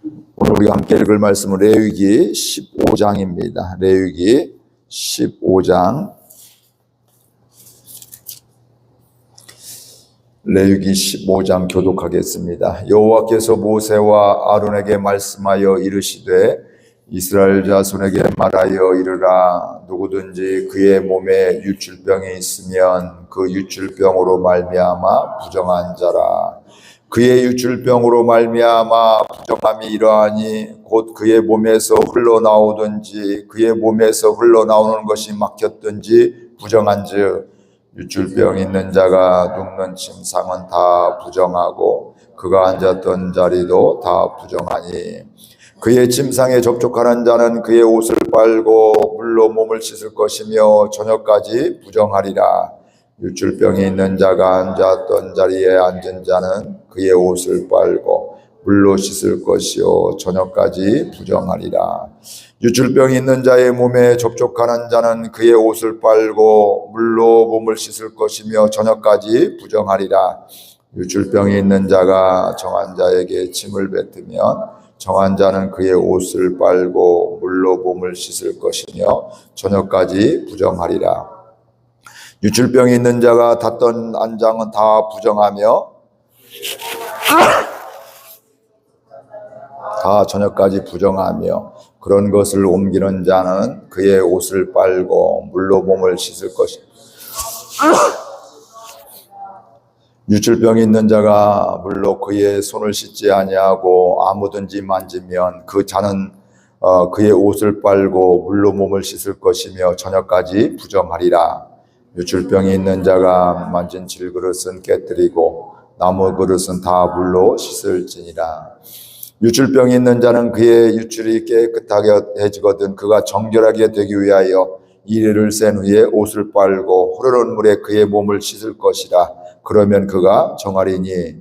오늘 우리가 함께 읽을 말씀은 레위기 15장입니다. 레위기 15장. 레위기 15장 교독하겠습니다. 여호와께서 모세와 아론에게 말씀하여 이르시되 이스라엘 자손에게 말하여 이르라. 누구든지 그의 몸에 유출병이 있으면 그 유출병으로 말미암아 부정한 자라. 그의 유출병으로 말미암아 부정함이 이러하니 곧 그의 몸에서 흘러나오든지 그의 몸에서 흘러나오는 것이 막혔든지 부정한즉 유출병 있는 자가 눕는 침상은 다 부정하고 그가 앉았던 자리도 다 부정하니 그의 침상에 접촉하는 자는 그의 옷을 빨고 물로 몸을 씻을 것이며 저녁까지 부정하리라. 유출병이 있는 자가 앉았던 자리에 앉은 자는 그의 옷을 빨고 물로 씻을 것이요 저녁까지 부정하리라. 유출병이 있는 자의 몸에 접촉하는 자는 그의 옷을 빨고 물로 몸을 씻을 것이며 저녁까지 부정하리라. 유출병이 있는 자가 정한 자에게 침을 뱉으면 정한 자는 그의 옷을 빨고 물로 몸을 씻을 것이며 저녁까지 부정하리라. 유출병이 있는 자가 탔던 안장은 다 부정하며 다 저녁까지 부정하며 그런 것을 옮기는 자는 그의 옷을 빨고 물로 몸을 씻을 것이다. 유출병이 있는 자가 물로 그의 손을 씻지 아니하고 아무든지 만지면 그 자는 그의 옷을 빨고 물로 몸을 씻을 것이며 저녁까지 부정하리라. 유출병이 있는 자가 만진 질그릇은 깨뜨리고 나무 그릇은 다 물로 씻을지니라. 유출병이 있는 자는 그의 유출이 깨끗하게 해지거든 그가 정결하게 되기 위하여 이레를 센 후에 옷을 빨고 흐르는 물에 그의 몸을 씻을 것이라. 그러면 그가 정하리니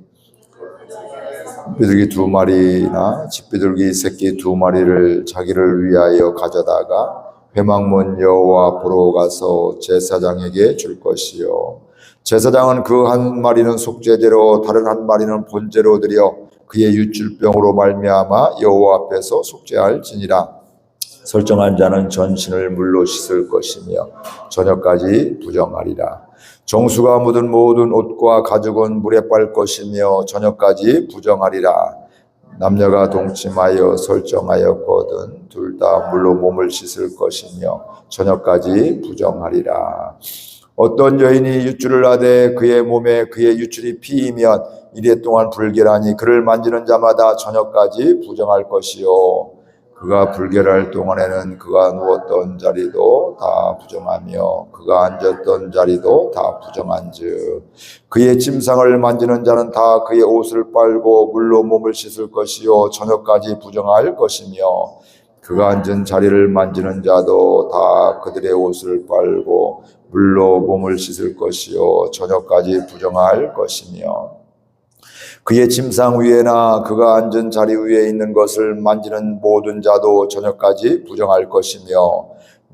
비둘기 2마리나 집비둘기 새끼 2마리를 자기를 위하여 가져다가 회막문 여호와 앞으로 가서 제사장에게 줄 것이요 제사장은 그 한 마리는 속죄제로 다른 한 마리는 번제로 드려 그의 유출병으로 말미암아 여호와 앞에서 속죄할지니라. 설정한 자는 전신을 물로 씻을 것이며 저녁까지 부정하리라. 정수가 묻은 모든 옷과 가죽은 물에 빨 것이며 저녁까지 부정하리라. 남녀가 동침하여 설정하였거든 둘 다 물로 몸을 씻을 것이며 저녁까지 부정하리라. 어떤 여인이 유출을 하되 그의 몸에 그의 유출이 피이면 이래 동안 불결하니 그를 만지는 자마다 저녁까지 부정할 것이요 그가 불결할 동안에는 그가 누웠던 자리도 다 부정하며 그가 앉았던 자리도 다 부정한즉 그의 침상을 만지는 자는 다 그의 옷을 빨고 물로 몸을 씻을 것이요 저녁까지 부정할 것이며 그가 앉은 자리를 만지는 자도 다 그들의 옷을 빨고 물로 몸을 씻을 것이요 저녁까지 부정할 것이며 그의 침상 위에나 그가 앉은 자리 위에 있는 것을 만지는 모든 자도 저녁까지 부정할 것이며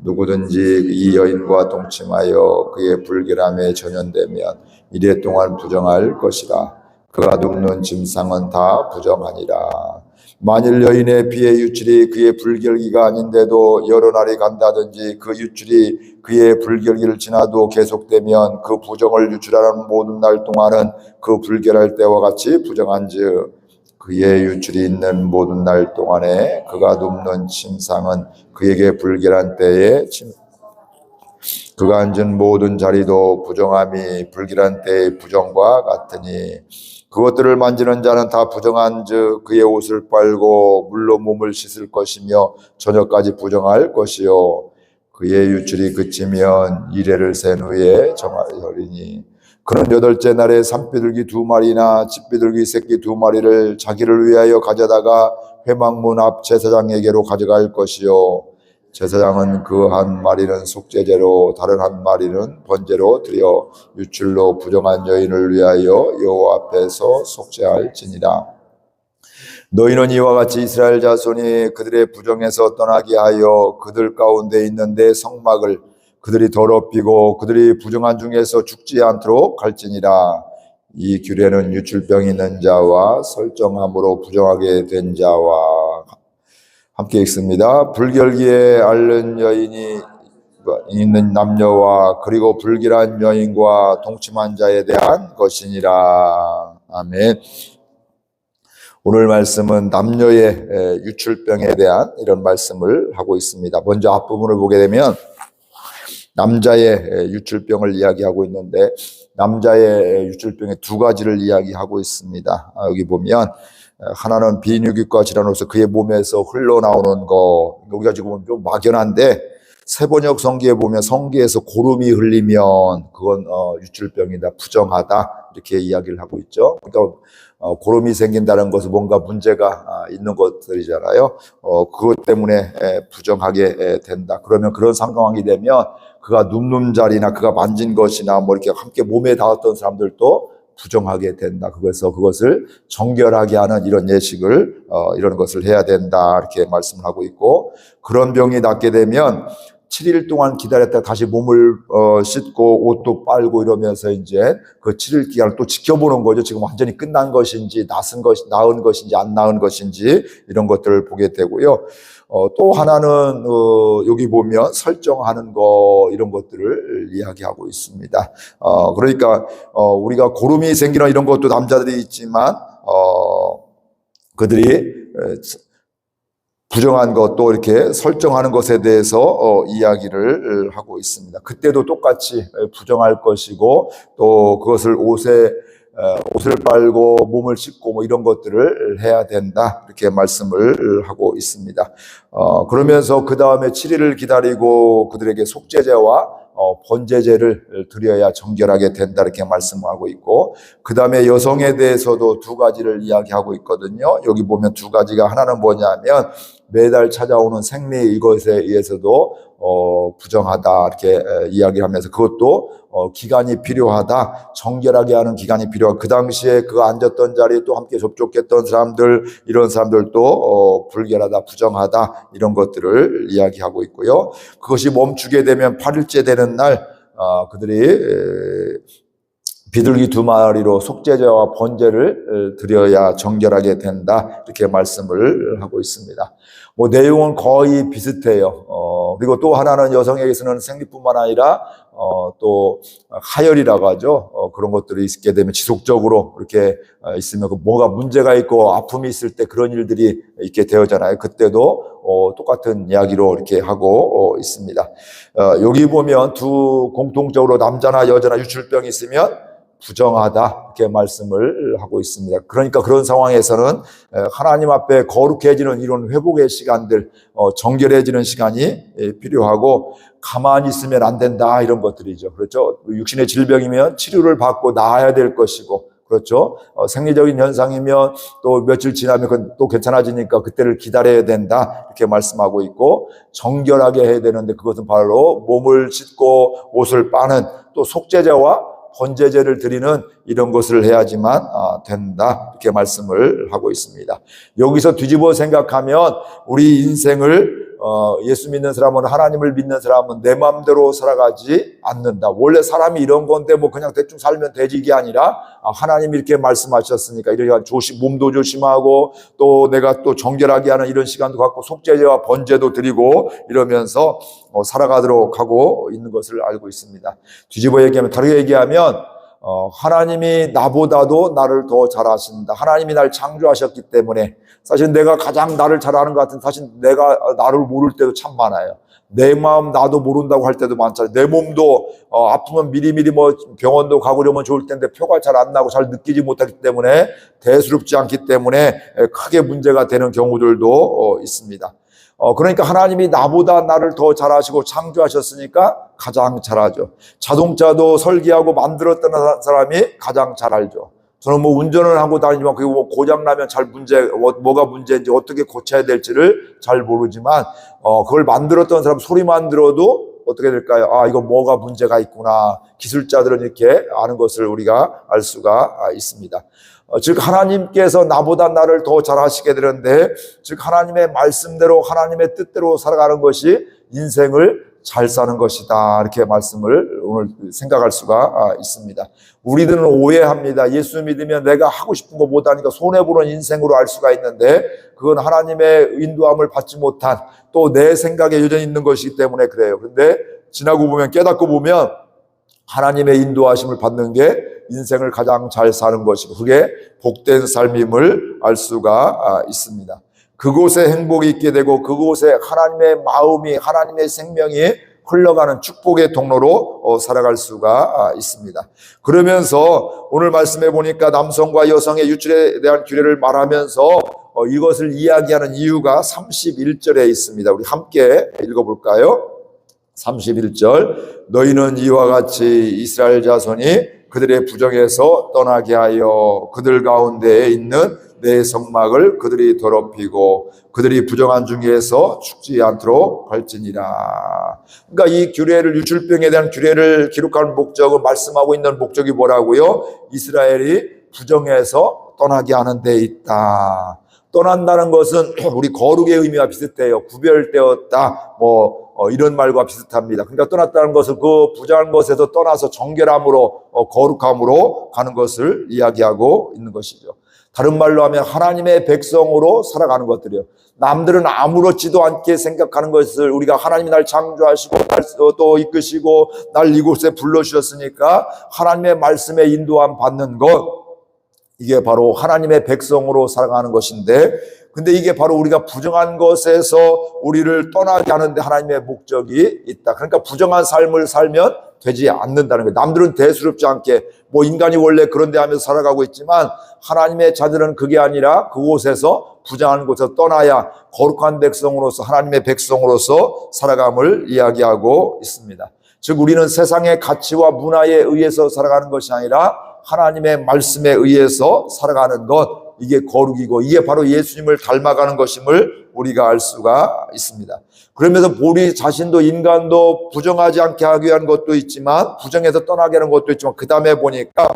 누구든지 이 여인과 동침하여 그의 불결함에 전염되면 이래 동안 부정할 것이라. 그가 눕는 침상은 다 부정하니라. 만일 여인의 피의 유출이 그의 불결기가 아닌데도 여러 날이 간다든지 그 유출이 그의 불결기를 지나도 계속되면 그 부정을 유출하는 모든 날 동안은 그 불결할 때와 같이 부정한즉 그의 유출이 있는 모든 날 동안에 그가 눕는 침상은 그에게 불결한 때에 그가 앉은 모든 자리도 부정함이 불결한 때의 부정과 같으니 그것들을 만지는 자는 다 부정한즉 그의 옷을 빨고 물로 몸을 씻을 것이며 저녁까지 부정할 것이요 그의 유출이 그치면 이레를 센 후에 정하리니 그는 8째 날에 산비둘기 2마리나 집비둘기 새끼 2마리를 자기를 위하여 가져다가 회막문 앞 제사장에게로 가져갈 것이요 제사장은 그 한 마리는 속죄제로 다른 한 마리는 번제로 드려 유출로 부정한 여인을 위하여 여호와 앞에서 속죄할지니라. 너희는 이와 같이 이스라엘 자손이 그들의 부정에서 떠나게 하여 그들 가운데 있는 내 성막을 그들이 더럽히고 그들이 부정한 중에서 죽지 않도록 할지니라. 이 규례는 유출병 있는 자와 설정함으로 부정하게 된 자와 함께 읽습니다. 불결기에 앓는 여인이 있는 남녀와 그리고 불길한 여인과 동침한 자에 대한 것이니라. 아멘. 오늘 말씀은 남녀의 유출병에 대한 이런 말씀을 하고 있습니다. 먼저 앞부분을 보게 되면 남자의 유출병을 이야기하고 있는데 남자의 유출병의 두 가지를 이야기하고 있습니다. 여기 보면 하나는 비뇨기과 질환으로서 그의 몸에서 흘러나오는 거, 우리가 지금 좀 막연한데 세번역 성기에 보면 성기에서 고름이 흘리면 그건 유출병이다, 부정하다 이렇게 이야기를 하고 있죠. 그러니까 고름이 생긴다는 것은 뭔가 문제가 있는 것들이잖아요. 그것 때문에 부정하게 된다. 그러면 그런 상황이 되면 그가 눕는 자리나 그가 만진 것이나 뭐 이렇게 함께 몸에 닿았던 사람들도 부정하게 된다. 그래서 그것을 정결하게 하는 이런 예식을 이런 것을 해야 된다. 이렇게 말씀을 하고 있고, 그런 병이 낫게 되면 7일 동안 기다렸다 다시 몸을 씻고 옷도 빨고 이러면서 이제 그 7일 기간을 또 지켜보는 거죠. 지금 완전히 끝난 것인지 나은 것인지 안 나은 것인지 이런 것들을 보게 되고요. 또 하나는 여기 보면 설정하는 거 이런 것들을 이야기하고 있습니다. 그러니까 우리가 고름이 생기는 이런 것도 남자들이 있지만 그들이 부정한 것도 이렇게 설정하는 것에 대해서 이야기를 하고 있습니다. 그때도 똑같이 부정할 것이고 또 그것을 옷을 빨고 몸을 씻고 뭐 이런 것들을 해야 된다 이렇게 말씀을 하고 있습니다. 그러면서 그 다음에 7일을 기다리고 그들에게 속죄제와 번제제를 드려야 정결하게 된다 이렇게 말씀하고 있고, 그 다음에 여성에 대해서도 두 가지를 이야기하고 있거든요. 여기 보면 두 가지가, 하나는 뭐냐면 매달 찾아오는 생리 이것에 의해서도 부정하다 이렇게 이야기하면서 그것도 기간이 필요하다, 정결하게 하는 기간이 필요하다. 그 당시에 그 앉았던 자리에 또 함께 접촉했던 사람들, 이런 사람들도 불결하다, 부정하다 이런 것들을 이야기하고 있고요. 그것이 멈추게 되면 8일째 되는 날 그들이 비둘기 2마리로 속죄제와 번제를 드려야 정결하게 된다 이렇게 말씀을 하고 있습니다. 뭐 내용은 거의 비슷해요. 그리고 또 하나는 여성에게서는 생리뿐만 아니라 또 하혈이라고 하죠. 그런 것들이 있게 되면 지속적으로 이렇게 있으면 뭐가 문제가 있고 아픔이 있을 때 그런 일들이 있게 되었잖아요. 그때도 똑같은 이야기로 이렇게 하고 있습니다. 여기 보면 공통적으로 남자나 여자나 유출병이 있으면 부정하다 이렇게 말씀을 하고 있습니다. 그러니까 그런 상황에서는 하나님 앞에 거룩해지는 이런 회복의 시간들, 정결해지는 시간이 필요하고 가만히 있으면 안 된다 이런 것들이죠. 그렇죠? 육신의 질병이면 치료를 받고 나아야 될 것이고, 그렇죠? 생리적인 현상이면 또 며칠 지나면 또 괜찮아지니까 그때를 기다려야 된다 이렇게 말씀하고 있고, 정결하게 해야 되는데 그것은 바로 몸을 씻고 옷을 빠는 또 속죄제와 번제제를 드리는 이런 것을 해야지만 된다 이렇게 말씀을 하고 있습니다. 여기서 뒤집어 생각하면 우리 인생을 예수 믿는 사람은, 하나님을 믿는 사람은 내 마음대로 살아가지 않는다. 원래 사람이 이런 건데 뭐 그냥 대충 살면 되지 이게 아니라 하나님이 이렇게 말씀하셨으니까 이렇게 몸도 조심하고 또 내가 또 정결하게 하는 이런 시간도 갖고 속죄제와 번제도 드리고 이러면서 살아가도록 하고 있는 것을 알고 있습니다. 뒤집어 얘기하면, 다르게 얘기하면 하나님이 나보다도 나를 더 잘 아신다. 하나님이 날 창조하셨기 때문에 사실 내가 가장 나를 잘 아는 것 같은, 사실 내가 나를 모를 때도 참 많아요. 내 마음 나도 모른다고 할 때도 많잖아요. 내 몸도 아프면 미리미리 뭐 병원도 가고 이러면 좋을 텐데 표가 잘 안 나고 잘 느끼지 못하기 때문에, 대수롭지 않기 때문에 크게 문제가 되는 경우들도 있습니다. 그러니까 하나님이 나보다 나를 더 잘 아시고 창조하셨으니까 가장 잘 알죠. 자동차도 설계하고 만들었던 사람이 가장 잘 알죠. 저는 뭐 운전을 하고 다니지만 그게 뭐 고장나면 뭐가 문제인지 어떻게 고쳐야 될지를 잘 모르지만 그걸 만들었던 사람 소리만 들어도 어떻게 될까요? 이거 뭐가 문제가 있구나. 기술자들은 이렇게 아는 것을 우리가 알 수가 있습니다. 즉 하나님께서 나보다 나를 더 잘하시게 되는데, 즉 하나님의 말씀대로 하나님의 뜻대로 살아가는 것이 인생을 잘 사는 것이다. 이렇게 말씀을 오늘 생각할 수가 있습니다. 우리들은 오해합니다. 예수 믿으면 내가 하고 싶은 거 못하니까 손해보는 인생으로 알 수가 있는데 그건 하나님의 인도함을 받지 못한 또 내 생각에 여전히 있는 것이기 때문에 그래요. 그런데 지나고 보면 깨닫고 보면 하나님의 인도하심을 받는 게 인생을 가장 잘 사는 것이고 그게 복된 삶임을 알 수가 있습니다. 그곳에 행복이 있게 되고 그곳에 하나님의 마음이 하나님의 생명이 흘러가는 축복의 통로로 살아갈 수가 있습니다. 그러면서 오늘 말씀해 보니까 남성과 여성의 유출에 대한 규례를 말하면서 이것을 이야기하는 이유가 31절에 있습니다. 우리 함께 읽어볼까요? 31절 너희는 이와 같이 이스라엘 자손이 그들의 부정에서 떠나게 하여 그들 가운데에 있는 내 성막을 그들이 더럽히고 그들이 부정한 중에서 죽지 않도록 할지니라. 그러니까 이 규례를 유출병에 대한 규례를 기록하는 목적은 말씀하고 있는 목적이 뭐라고요? 이스라엘이 부정에서 떠나게 하는 데 있다. 떠난다는 것은 우리 거룩의 의미와 비슷해요. 구별되었다 이런 말과 비슷합니다. 그러니까 떠났다는 것은 그 부정한 것에서 떠나서 정결함으로 거룩함으로 가는 것을 이야기하고 있는 것이죠. 다른 말로 하면 하나님의 백성으로 살아가는 것들이요. 남들은 아무렇지도 않게 생각하는 것을 우리가 하나님이 날 창조하시고 날 또 이끄시고 날 이곳에 불러주셨으니까 하나님의 말씀에 인도함 받는 것, 이게 바로 하나님의 백성으로 살아가는 것인데, 근데 이게 바로 우리가 부정한 것에서 우리를 떠나게 하는데 하나님의 목적이 있다. 그러니까 부정한 삶을 살면 되지 않는다는 거예요. 남들은 대수롭지 않게 인간이 원래 그런 데 하면서 살아가고 있지만 하나님의 자들은 그게 아니라 그곳에서 부정한 곳에서 떠나야 거룩한 백성으로서 하나님의 백성으로서 살아감을 이야기하고 있습니다. 즉 우리는 세상의 가치와 문화에 의해서 살아가는 것이 아니라 하나님의 말씀에 의해서 살아가는 것, 이게 거룩이고 이게 바로 예수님을 닮아가는 것임을 우리가 알 수가 있습니다. 그러면서 우리 자신도 인간도 부정하지 않게 하기 위한 것도 있지만 부정에서 떠나게 하는 것도 있지만 그 다음에 보니까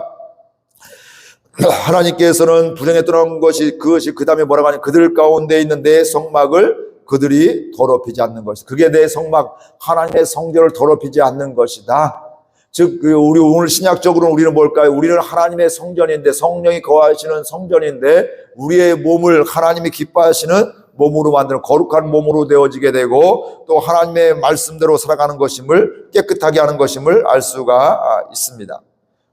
하나님께서는 부정에 떠난 것이 그것이 그 다음에 뭐라고 하냐, 그들 가운데 있는 내 성막을 그들이 더럽히지 않는 것이다. 그게 내 성막, 하나님의 성전을 더럽히지 않는 것이다. 즉 우리 오늘 신약적으로는 우리는 뭘까요? 우리는 하나님의 성전인데, 성령이 거하시는 성전인데 우리의 몸을 하나님이 기뻐하시는 몸으로 만드는 거룩한 몸으로 되어지게 되고 또 하나님의 말씀대로 살아가는 것임을, 깨끗하게 하는 것임을 알 수가 있습니다.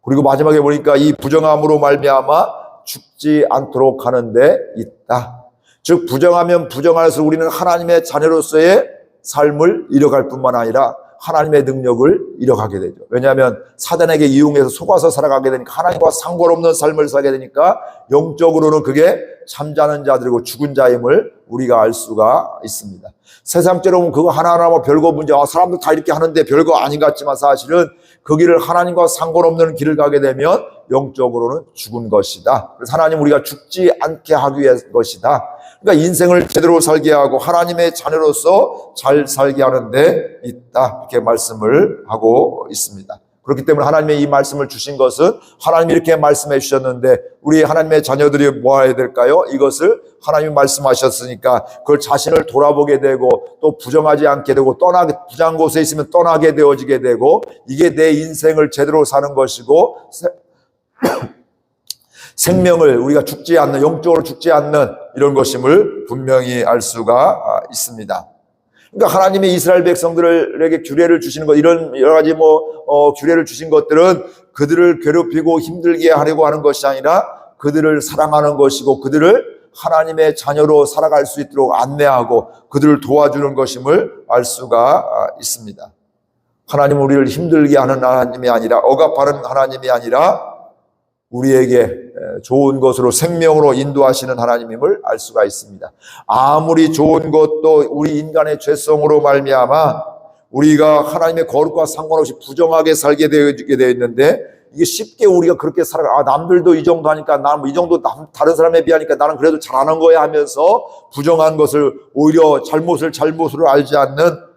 그리고 마지막에 보니까 이 부정함으로 말미암아 죽지 않도록 하는 데 있다. 즉 부정하면 부정할수록 우리는 하나님의 자녀로서의 삶을 잃어갈 뿐만 아니라 하나님의 능력을 잃어가게 되죠. 왜냐하면 사단에게 이용해서 속아서 살아가게 되니까 하나님과 상관없는 삶을 살게 되니까 영적으로는 그게 잠자는 자들이고 죽은 자임을 우리가 알 수가 있습니다. 세상적으로 보면 그거 하나하나 별거 문제, 사람들 다 이렇게 하는데 별거 아닌 것 같지만 사실은 그 길을 하나님과 상관없는 길을 가게 되면 영적으로는 죽은 것이다. 그래서 하나님 우리가 죽지 않게 하기 위한 것이다. 그러니까 인생을 제대로 살게 하고 하나님의 자녀로서 잘 살게 하는 데 있다. 이렇게 말씀을 하고 있습니다. 그렇기 때문에 하나님의 이 말씀을 주신 것은 하나님이 이렇게 말씀해 주셨는데 우리 하나님의 자녀들이 뭐 해야 될까요? 이것을 하나님이 말씀하셨으니까 그걸 자신을 돌아보게 되고 또 부정하지 않게 되고 부정한 곳에 있으면 떠나게 되어지게 되고 이게 내 인생을 제대로 사는 것이고 생명을 우리가 죽지 않는, 영적으로 죽지 않는 이런 것임을 분명히 알 수가 있습니다. 그러니까 하나님의 이스라엘 백성들에게 규례를 주시는 것, 이런 여러 가지 규례를 주신 것들은 그들을 괴롭히고 힘들게 하려고 하는 것이 아니라 그들을 사랑하는 것이고 그들을 하나님의 자녀로 살아갈 수 있도록 안내하고 그들을 도와주는 것임을 알 수가 있습니다. 하나님은 우리를 힘들게 하는 하나님이 아니라, 억압하는 하나님이 아니라 우리에게 좋은 것으로 생명으로 인도하시는 하나님임을 알 수가 있습니다. 아무리 좋은 것도 우리 인간의 죄성으로 말미암아 우리가 하나님의 거룩과 상관없이 부정하게 살게 되어 있는데 이게 쉽게 우리가 그렇게 살아가, 남들도 이 정도 하니까 나는 이 정도 다른 사람에 비하니까 나는 그래도 잘하는 거야 하면서 부정한 것을 오히려 잘못을 잘못으로 알지 않는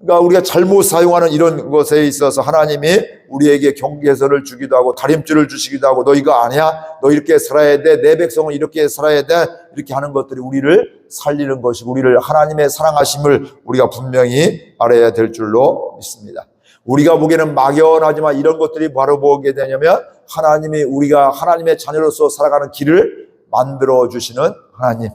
그러니까 우리가 잘못 사용하는 이런 것에 있어서 하나님이 우리에게 경계선을 주기도 하고 다림줄을 주시기도 하고 너 이거 아니야? 너 이렇게 살아야 돼. 내 백성은 이렇게 살아야 돼. 이렇게 하는 것들이 우리를 살리는 것이고 우리를 하나님의 사랑하심을 우리가 분명히 알아야 될 줄로 믿습니다. 우리가 보기에는 막연하지만 이런 것들이 바로 뭐게 되냐면 하나님이 우리가 하나님의 자녀로서 살아가는 길을 만들어 주시는 하나님.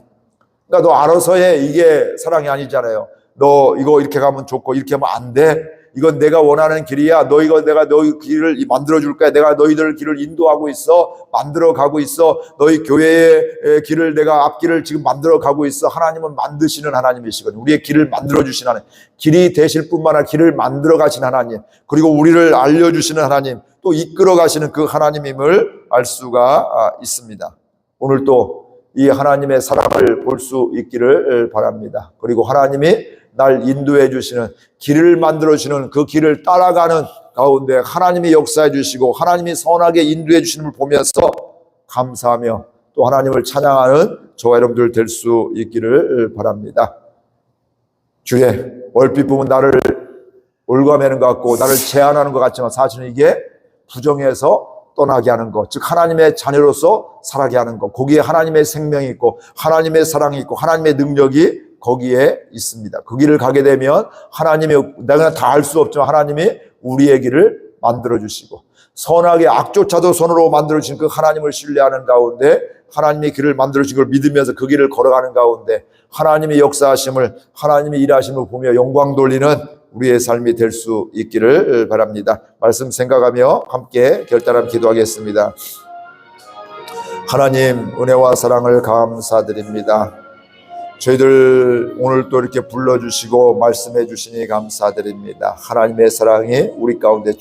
그러니까 너 알아서 해. 이게 사랑이 아니잖아요. 너 이거 이렇게 가면 좋고 이렇게 하면 안 돼. 이건 내가 원하는 길이야. 너 이거 내가 너희 길을 만들어 줄 거야. 내가 너희들 길을 인도하고 있어. 만들어 가고 있어. 너희 교회의 길을 내가 앞길을 지금 만들어 가고 있어. 하나님은 만드시는 하나님이시거든요. 우리의 길을 만들어 주신 하나님. 길이 되실 뿐만 아니라 길을 만들어 가신 하나님. 그리고 우리를 알려 주시는 하나님. 또 이끌어 가시는 그 하나님임을 알 수가 있습니다. 오늘 또 이 하나님의 사랑을 볼 수 있기를 바랍니다. 그리고 하나님이 날 인도해 주시는 길을 만들어 주시는 그 길을 따라가는 가운데 하나님이 역사해 주시고 하나님이 선하게 인도해 주시는 걸 보면서 감사하며 또 하나님을 찬양하는 저와 여러분들 될 수 있기를 바랍니다. 주의 얼핏 보면 나를 올가매는 것 같고 나를 제한하는 것 같지만 사실은 이게 부정해서 떠나게 하는 것, 즉 하나님의 자녀로서 살아게 하는 것, 거기에 하나님의 생명이 있고 하나님의 사랑이 있고 하나님의 능력이 거기에 있습니다. 그 길을 가게 되면 하나님이 내가 다 할 수 없지만 하나님이 우리의 길을 만들어주시고 선하게 악조차도 손으로 만들어주신 그 하나님을 신뢰하는 가운데 하나님의 길을 만들어주신 걸 믿으면서 그 길을 걸어가는 가운데 하나님의 역사하심을 하나님의 일하심을 보며 영광 돌리는 우리의 삶이 될 수 있기를 바랍니다. 말씀 생각하며 함께 결단하며 기도하겠습니다. 하나님 은혜와 사랑을 감사드립니다. 저희들 오늘 또 이렇게 불러주시고 말씀해 주시니 감사드립니다. 하나님의 사랑이 우리 가운데